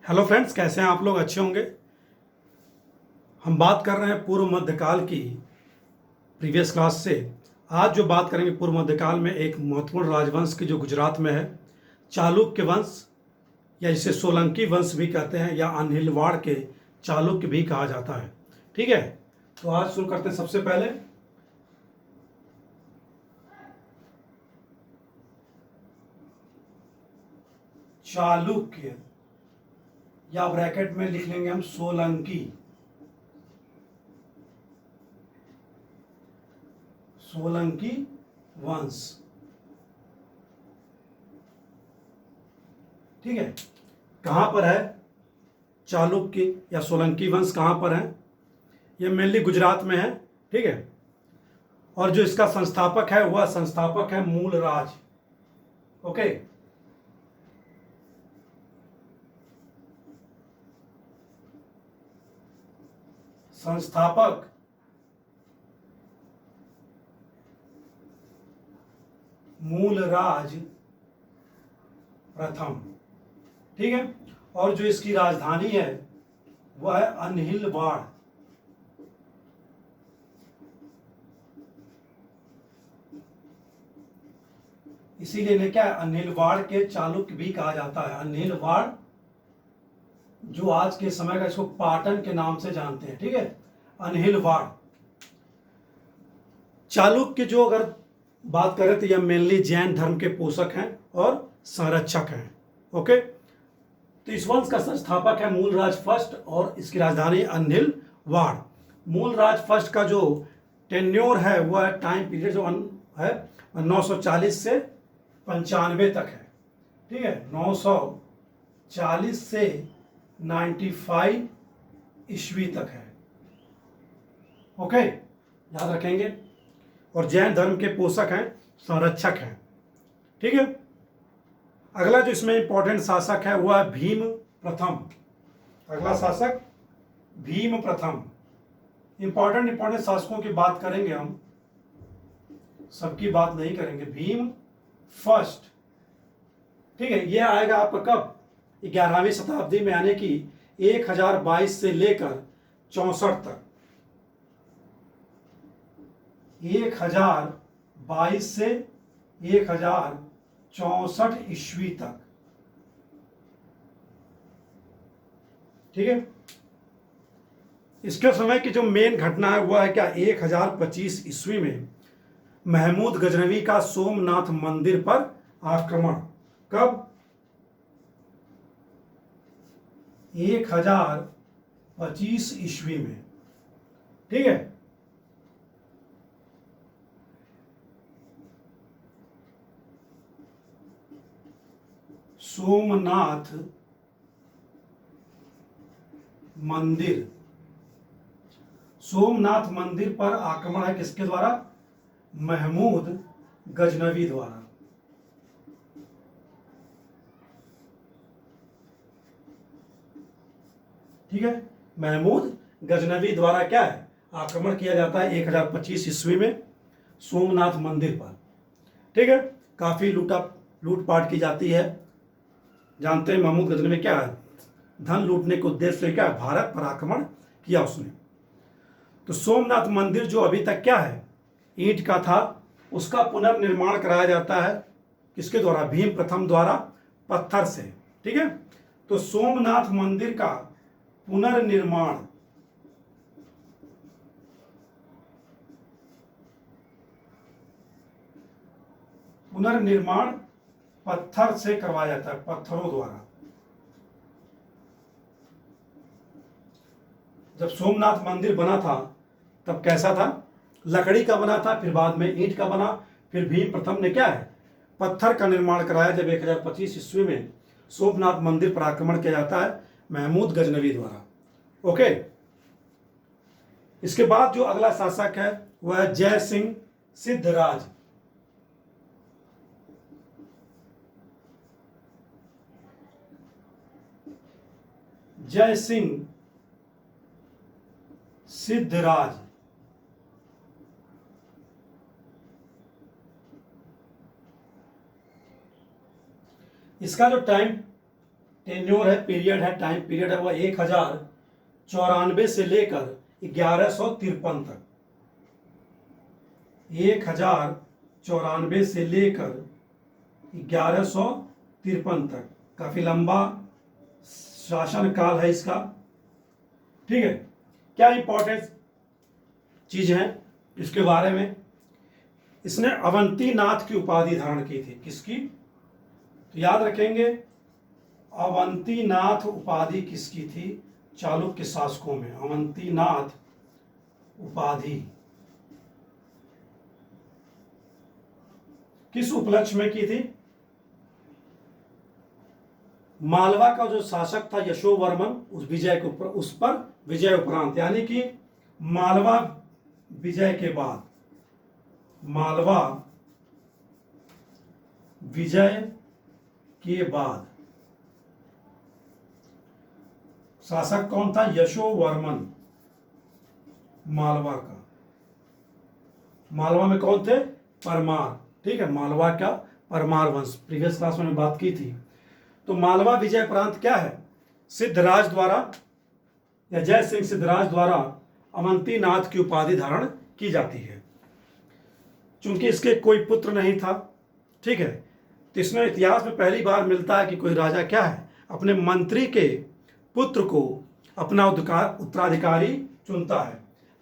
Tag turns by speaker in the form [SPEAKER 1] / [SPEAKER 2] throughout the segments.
[SPEAKER 1] Hello friends, कैसे हैं आप लोग? अच्छे होंगे। हम बात कर रहे हैं पूर्व मध्यकाल की प्रीवियस क्लास से। आज जो बात करेंगे पूर्व मध्यकाल में एक महत्वपूर्ण राजवंश की जो गुजरात में है, चालुक्य वंश, या इसे सोलंकी वंश भी कहते हैं या अनिलवाड़ के चालुक्य भी कहा जाता है। ठीक है, तो आज शुरू करते हैं। सबसे पहले चालुक्य, या ब्रैकेट में लिख लेंगे हम सोलंकी। सोलंकी वंश, ठीक है। कहां पर है चालुक्य या सोलंकी वंश? कहां पर है? ये मेनली गुजरात में है, ठीक है। और जो इसका संस्थापक है वह संस्थापक है मूलराज। ओके, संस्थापक मूलराज प्रथम, ठीक है। और जो इसकी राजधानी है वह है अनिलवाड़। इसीलिए इन्हें क्या है, अनिलवाड़ के चालुक्य भी कहा जाता है। अनिलवाड़ जो आज के समय का, इसको पाटन के नाम से जानते हैं, ठीक है। अनिलवाड़ चालुक्य जो अगर बात करें तो यह मेनली जैन धर्म के पोषक हैं और संरक्षक हैं। ओके, तो इस वंश का संस्थापक है मूलराज फर्स्ट और इसकी राजधानी अनिलवाड़। मूलराज फर्स्ट का जो टेन्योर है वह टाइम पीरियड जो है 940 से 95 तक है, ठीक है। 940 से 95 ईस्वी तक है। ओके, याद रखेंगे। और जैन धर्म के पोषक हैं, संरक्षक हैं, ठीक है। अगला जो इसमें इंपॉर्टेंट शासक है वह है भीम प्रथम। अगला शासक भीम प्रथम। इंपॉर्टेंट शासकों की बात करेंगे हम, सबकी बात नहीं करेंगे। भीम फर्स्ट, ठीक है। यह आएगा आपका कब? 11वीं शताब्दी में, यानी कि 1022 से लेकर 64 तक। 1022 से 1064 ईस्वी तक, ठीक है। इसके समय की जो मेन घटना है वह है क्या, 1025 ईस्वी में महमूद गजनवी का सोमनाथ मंदिर पर आक्रमण। कब? 1025 ईस्वी में, ठीक है। सोमनाथ मंदिर, सोमनाथ मंदिर पर आक्रमण है किसके द्वारा? महमूद गजनवी द्वारा। ठीक है, महमूद गजनवी द्वारा क्या है, आक्रमण किया जाता है 1025 ईस्वी में सोमनाथ मंदिर पर, ठीक है। काफी लूटपाट की जाती है। जानते हैं महमूद गजनवी क्या है, धन लूटने के उद्देश्य से क्या है, भारत पर आक्रमण किया उसने। तो सोमनाथ मंदिर जो अभी तक क्या है, ईंट का था, उसका पुनर्निर्माण कराया जाता है किसके द्वारा? भीम प्रथम द्वारा, पत्थर से, ठीक है। तो सोमनाथ मंदिर का पुनर्निर्माण पुनर्निर्माण पत्थर से करवाया जाता है, पत्थरों द्वारा। जब सोमनाथ मंदिर बना था तब कैसा था? लकड़ी का बना था, फिर बाद में ईंट का बना, फिर भीम प्रथम ने क्या है, पत्थर का निर्माण कराया। जब 1025 ईस्वी में सोमनाथ मंदिर पर आक्रमण किया जाता है महमूद गजनवी द्वारा। ओके, इसके बाद जो अगला शासक है वह है जय सिंह सिद्धराज। जय सिंह सिद्धराज, इसका जो टाइम टेन्योर है, पीरियड है, टाइम पीरियड है, वह 1094 से लेकर 1153 तक, 1094 से लेकर 1153 तक, काफी लंबा शासन काल है इसका। ठीक है, क्या इंपॉर्टेंट चीज है इसके बारे में? इसने अवंतीनाथ की उपाधि धारण की थी। किसकी? तो याद रखेंगे, अवंतीनाथ उपाधि किसकी थी? चालुक्य शासकों में अवंतीनाथ उपाधि किस उपलक्ष्य में की थी? मालवा का जो शासक था यशोवर्मन, उस विजय के ऊपर, उस पर विजय उपरांत, यानी कि मालवा विजय के बाद, मालवा विजय के बाद शासक कौन था? यशोवर्मन मालवा का। मालवा में कौन थे? परमार। ठीक है, मालवा का परमार वंश, प्रीवियस क्लास में बात की थी। तो मालवा विजय प्रांत क्या है? सिद्धराज द्वारा या जय सिंह सिद्धराज द्वारा अवंतीनाथ की उपाधि धारण की जाती है। चूंकि इसके कोई पुत्र नहीं था, ठीक है, तो इसमें इतिहास में पहली बार मिलता है कि कोई राजा क्या है, अपने मंत्री के पुत्र को अपना उत्तराधिकारी चुनता है।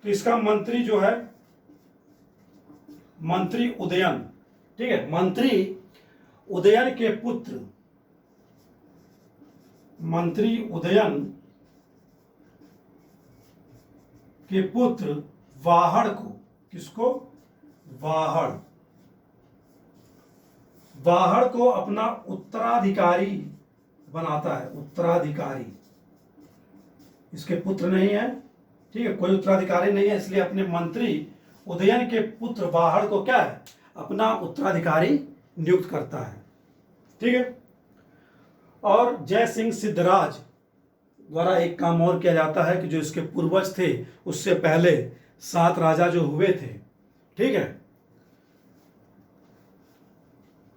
[SPEAKER 1] तो इसका मंत्री जो है, मंत्री उदयन, ठीक है, मंत्री उदयन के पुत्र, मंत्री उदयन के पुत्र वाहड़ को, किसको? वाहड़, वाहड़ को अपना उत्तराधिकारी बनाता है। उत्तराधिकारी, इसके पुत्र नहीं है, ठीक है, कोई उत्तराधिकारी नहीं है, इसलिए अपने मंत्री उदयन के पुत्र वाहड़ को क्या है, अपना उत्तराधिकारी नियुक्त करता है। ठीक है, और जय सिंह सिद्धराज द्वारा एक काम और किया जाता है कि जो इसके पूर्वज थे, उससे पहले 7 राजा जो हुए थे, ठीक है,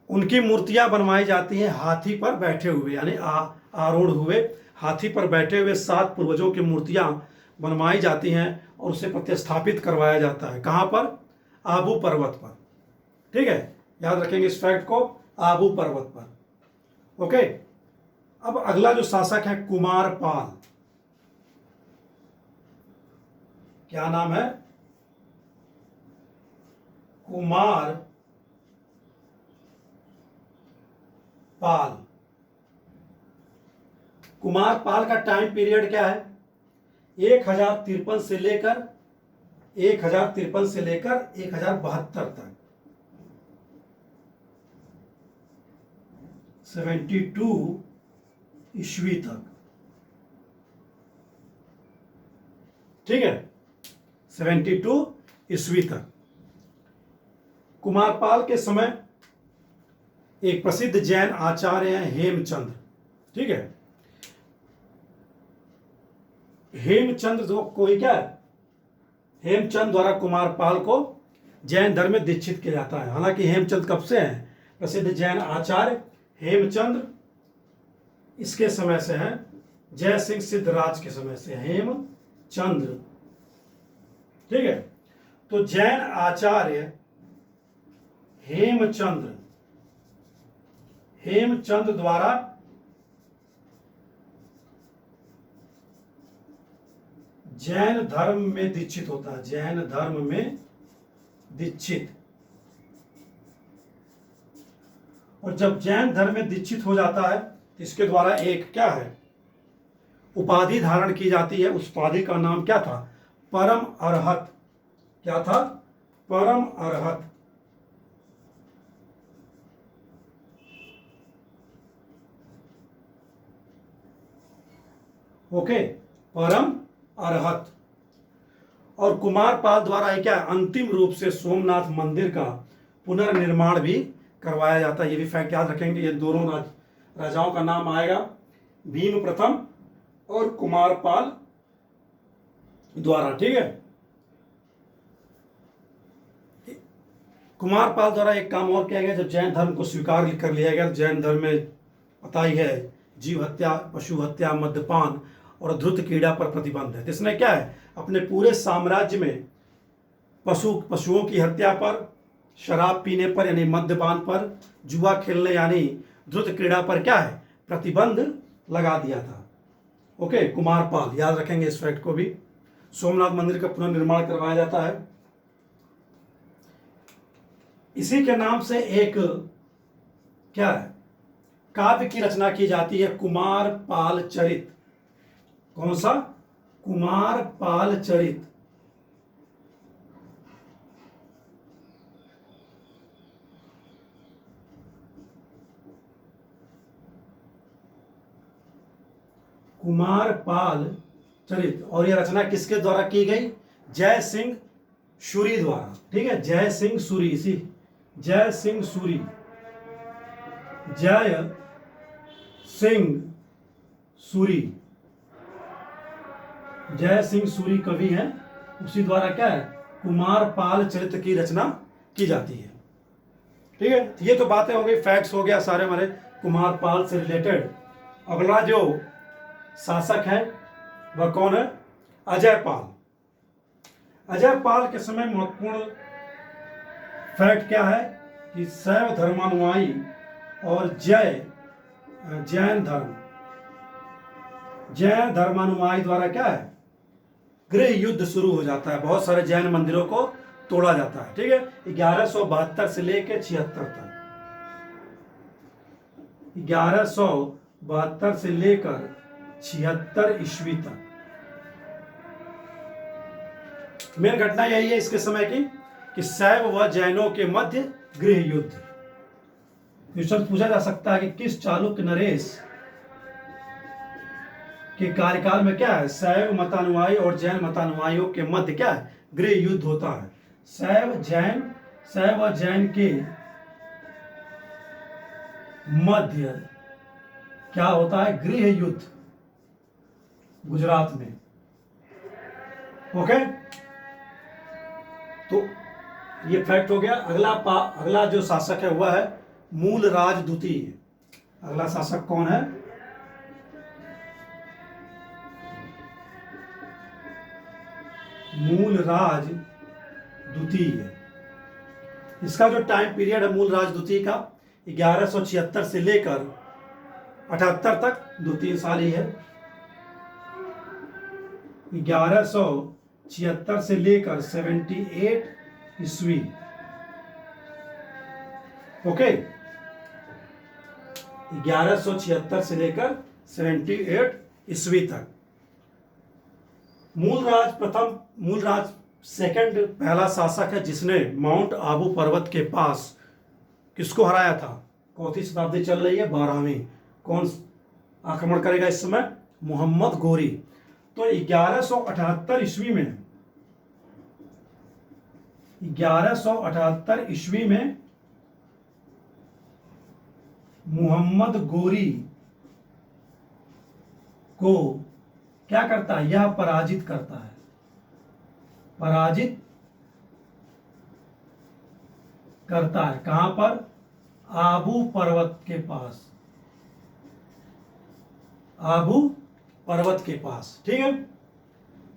[SPEAKER 1] उनकी मूर्तियां बनवाई जाती हैं हाथी पर बैठे हुए, यानी आरूढ़ हुए हाथी पर बैठे हुए 7 पूर्वजों की मूर्तियां बनवाई जाती हैं और उसे प्रतिस्थापित करवाया जाता है। कहां पर? आबू पर्वत पर। ठीक है, याद रखेंगे इस फैक्ट को, आबू पर्वत पर। ओके, अब अगला जो शासक है कुमारपाल, क्या नाम है? कुमार पाल। कुमारपाल का टाइम पीरियड क्या है? 1053 से लेकर 1072 तक, 72 ईस्वी तक। ठीक है, 72 ईस्वी तक। कुमारपाल के समय एक प्रसिद्ध जैन आचार्य हैं हेमचंद्र। ठीक है, हेमचंद्र जो कोई क्या है, हेमचंद द्वारा कुमारपाल को जैन धर्म में दीक्षित किया जाता है। हालांकि हेमचंद कब से हैं? प्रसिद्ध जैन आचार्य हेमचंद्र इसके समय से हैं, जय सिंह सिद्धराज के समय से हेमचंद्र। ठीक है, तो जैन आचार्य हेमचंद द्वारा जैन धर्म में दीक्षित होता है, जैन धर्म में दीक्षित। और जब जैन धर्म में दीक्षित हो जाता है तो इसके द्वारा एक क्या है, उपाधि धारण की जाती है। उस उपाधि का नाम क्या था? परम अरहत। क्या था? परम अरहत। ओके, परम अरहत। और कुमारपाल द्वारा क्या अंतिम रूप से सोमनाथ मंदिर का पुनर्निर्माण भी करवाया जाता है। ये भी फैक्ट याद रखेंगे। ये दोनों राजाओं का नाम आएगा, भीम प्रथम और कुमारपाल द्वारा। ठीक है, कुमारपाल द्वारा एक काम और किया गया, जब जैन धर्म को स्वीकार कर लिया गया, जैन धर्म में पता ही है जीव हत्या, पशु हत्या, मद्यपान और धृत क्रीड़ा पर प्रतिबंध है। तो इसने क्या है, अपने पूरे साम्राज्य में पशुओं की हत्या पर, शराब पीने पर यानी मद्यपान पर, जुआ खेलने यानी धृत क्रीड़ा पर क्या है, प्रतिबंध लगा दिया था। ओके, कुमारपाल, याद रखेंगे इस फैक्ट को भी। सोमनाथ मंदिर का पुनर्निर्माण करवाया जाता है। इसी के नाम से एक क्या है, काव्य की रचना की जाती है, कुमारपाल चरित। कौन सा, कुमारपाल चरित। कुमारपाल चरित। और यह रचना किसके द्वारा की गई, जय सिंह सूरी द्वारा। ठीक है, जय सिंह सूरी, इसी जय सिंह सूरी, जय सिंह सूरी, जय सिंह सूरी कवि हैं, उसी द्वारा क्या है, कुमारपाल चरित्र की रचना की जाती है। ठीक है, ये तो बातें हो गई, फैक्ट्स हो गया सारे हमारे कुमारपाल से रिलेटेड। अगला जो शासक है वह कौन है, अजयपाल। अजयपाल के समय महत्वपूर्ण फैक्ट क्या है कि शैव धर्मानुयायी और जैन धर्मानुयायी द्वारा क्या है, गृह युद्ध शुरू हो जाता है। बहुत सारे जैन मंदिरों को तोड़ा जाता है। ठीक है, 1172 से लेकर 76 तक, 1172 से लेकर 76 ईस्वी तक मेन घटना यही है इसके समय की कि शैव व जैनों के मध्य गृह युद्ध। क्वेश्चन पूछा जा सकता है कि किस चालुक्य नरेश के कार्यकाल में क्या है, शैव मतानुयायी और जैन मतानुयायियों के मध्य क्या है, गृह युद्ध होता है। शैव व जैन के मध्य क्या होता है, गृह युद्ध, गुजरात में। ओके, तो ये फैक्ट हो गया। अगला जो शासक है वह है मूलराज द्वितीय। अगला शासक कौन है, मूलराज द्वितीय। इसका जो टाइम पीरियड है मूलराज द्वितीय का 1176 से लेकर 78 तक, 2-3 साल ही है। 1176 से लेकर 78 ईस्वी। ओके, 1176 से लेकर 78 ईस्वी तक। मूलराज सेकंड पहला शासक है जिसने माउंट आबू पर्वत के पास किसको हराया था। कौन सी शताब्दी चल रही है, 12वीं। कौन आक्रमण करेगा इस समय, मोहम्मद गोरी। तो 1178 ईस्वी में 1178 ईस्वी में मोहम्मद गोरी को क्या करता है, यह पराजित करता है। पराजित करता है कहां पर, आबू पर्वत के पास, आबू पर्वत के पास। ठीक है,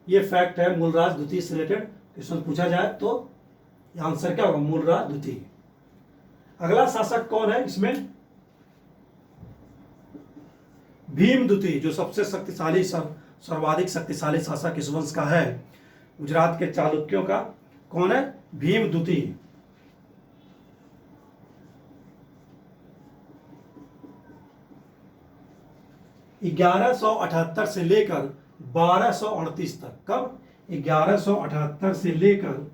[SPEAKER 1] ये फैक्ट है मूलराज द्वितीय से रिलेटेड। क्वेश्चन पूछा जाए तो आंसर क्या होगा, मूलराज द्वितीय। अगला शासक कौन है इसमें, भीम द्वितीय, जो सबसे शक्तिशाली सर्वाधिक शक्तिशाली शासक इस वंश का है, गुजरात के चालुक्यों का। कौन है, भीम द्वितीय। ग्यारह सौ 78 से लेकर 1238 तक। कब, 1178 से लेकर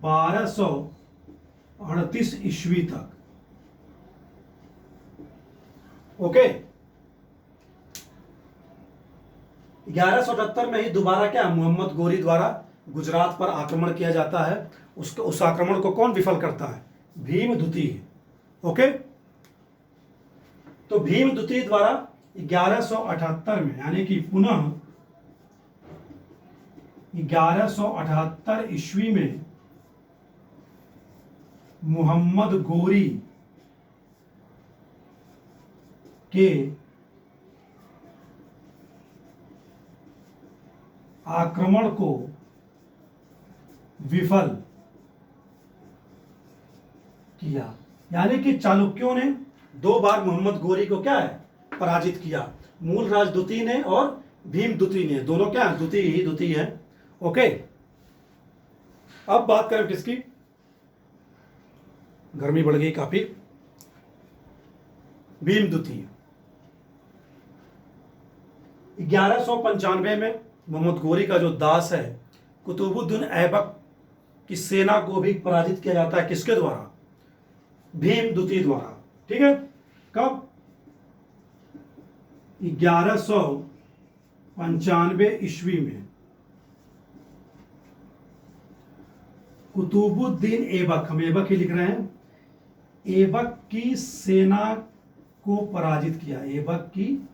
[SPEAKER 1] 1238 ईस्वी तक। ओके, 1178 में ही दोबारा क्या, मोहम्मद गोरी द्वारा गुजरात पर आक्रमण किया जाता है। उस आक्रमण को कौन विफल करता है, भीम द्वितीय। ओके, तो भीम द्वितीय द्वारा 1178 में यानी कि पुनः 1178 ईस्वी में मोहम्मद गोरी के आक्रमण को विफल किया। यानी कि चालुक्यों ने 2 बार मोहम्मद गोरी को क्या है, पराजित किया। मूलराज द्वितीय ने और भीम द्वितीय ने, दोनों क्या है, द्वितीय है। ओके, अब बात करें किसकी, गर्मी बढ़ गई काफी। भीम द्वितीय 1195 में मोहम्मद गोरी का जो दास है कुतुबुद्दीन ऐबक की सेना को भी पराजित किया जाता है, किसके द्वारा, भीम द्वितीय द्वारा। ठीक है, कब, 1195 ईस्वी में कुतुबुद्दीन ऐबक, हम ऐबक ही लिख रहे हैं, ऐबक की सेना को पराजित किया। ऐबक की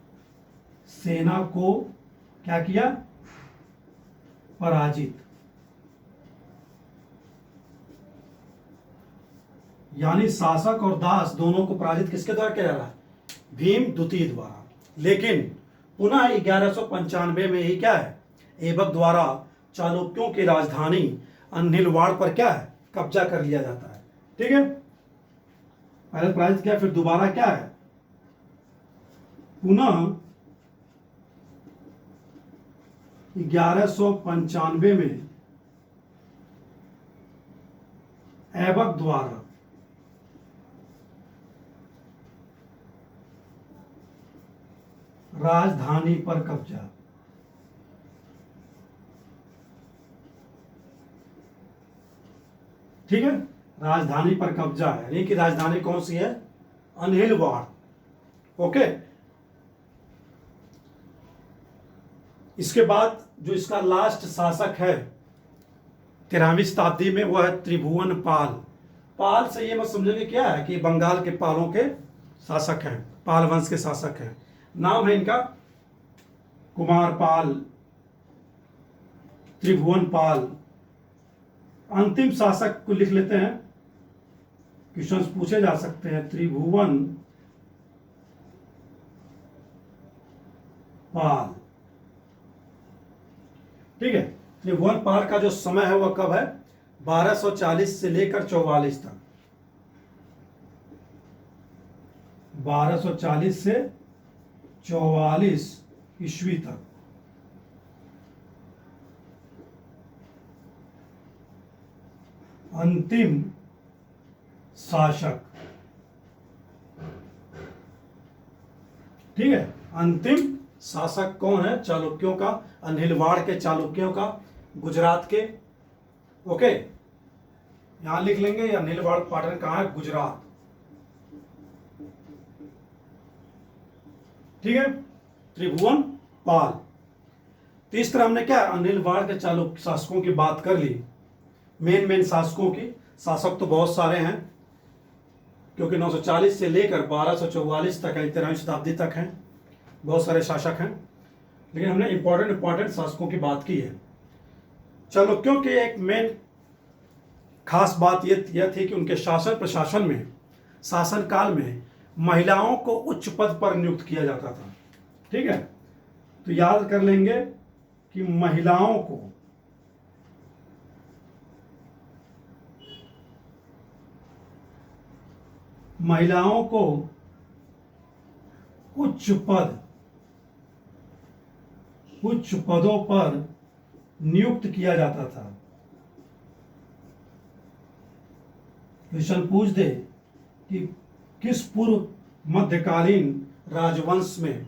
[SPEAKER 1] सेना को क्या किया, पराजित। यानी शासक और दास दोनों को पराजित किसके द्वारा किया जा रहा है, भीम द्वितीय द्वारा। लेकिन पुनः 1195 में ही क्या है, ऐबक द्वारा चालुक्यों की राजधानी अन्हिलवाड़ पर क्या है, कब्जा कर लिया जाता है। ठीक है, पहले पराजित किया, फिर दोबारा क्या है, पुनः 1195 में ऐबक द्वारा राजधानी पर कब्जा। ठीक है, राजधानी पर कब्जा है, यानी कि राजधानी कौन सी है, अन्हिलवाड़। ओके, इसके बाद जो इसका लास्ट शासक है 13वीं शताब्दी में, वह है त्रिभुवन पाल। पाल से ये मत समझेंगे क्या है कि बंगाल के पालों के शासक हैं, पाल वंश के शासक हैं। नाम है इनका कुमार पाल, त्रिभुवन पाल। अंतिम शासक को लिख लेते हैं, क्वेश्चन पूछे जा सकते हैं। त्रिभुवन पाल, ठीक है। त्रिभुवन पाल का जो समय है वह कब है, 1240 से लेकर 44 तक। 1240 से 44 ईस्वी तक। अंतिम शासक, ठीक है। अंतिम शासक कौन है, चालुक्यों का, अन्हिलवाड़ के चालुक्यों का, गुजरात के। ओके, यहां लिख लेंगे, अन्हिलवाड़ पाटन कहां है, गुजरात। ठीक है, त्रिभुवन पाल। तो इस तरह हमने क्या, अन्हिलवाड़ के चालुक्य शासकों की बात कर ली, मेन शासकों की। शासक तो बहुत सारे हैं, क्योंकि 940 से लेकर 1244 तक है, 13वीं शताब्दी तक हैं, बहुत सारे शासक हैं। लेकिन हमने इंपॉर्टेंट शासकों की बात की है। चालुक्यों की एक मेन खास बात यह थी कि उनके शासन प्रशासन में, शासन काल में महिलाओं को उच्च पद पर नियुक्त किया जाता था। ठीक है, तो याद कर लेंगे कि महिलाओं को उच्च पदों पर नियुक्त किया जाता था। क्वेश्चन पूछ दे कि किस पूर्व मध्यकालीन राजवंश में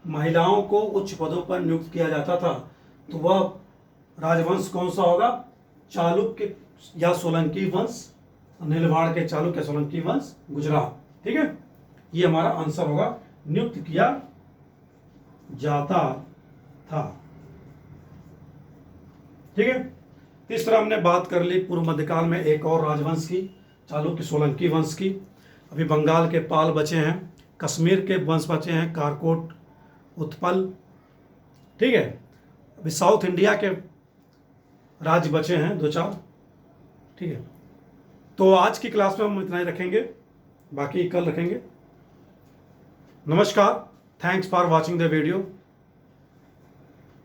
[SPEAKER 1] महिलाओं को उच्च पदों पर नियुक्त किया जाता था, तो वह राजवंश कौन सा होगा, चालुक्य या सोलंकी वंश, नीलवाड़ के चालुक्य सोलंकी वंश, गुजरात। ठीक है, ये हमारा आंसर होगा, नियुक्त किया जाता था। ठीक है, इस तरह हमने बात कर ली पूर्व मध्यकाल में एक और राजवंश की, चालुक्य सोलंकी वंश की। अभी बंगाल के पाल बचे हैं, कश्मीर के वंश बचे हैं, कारकोट, उत्पल। ठीक है, अभी साउथ इंडिया के राज्य बचे हैं 2-4। ठीक है, तो आज की क्लास में हम इतना ही रखेंगे, बाकी कल रखेंगे। नमस्कार, thanks for watching the video.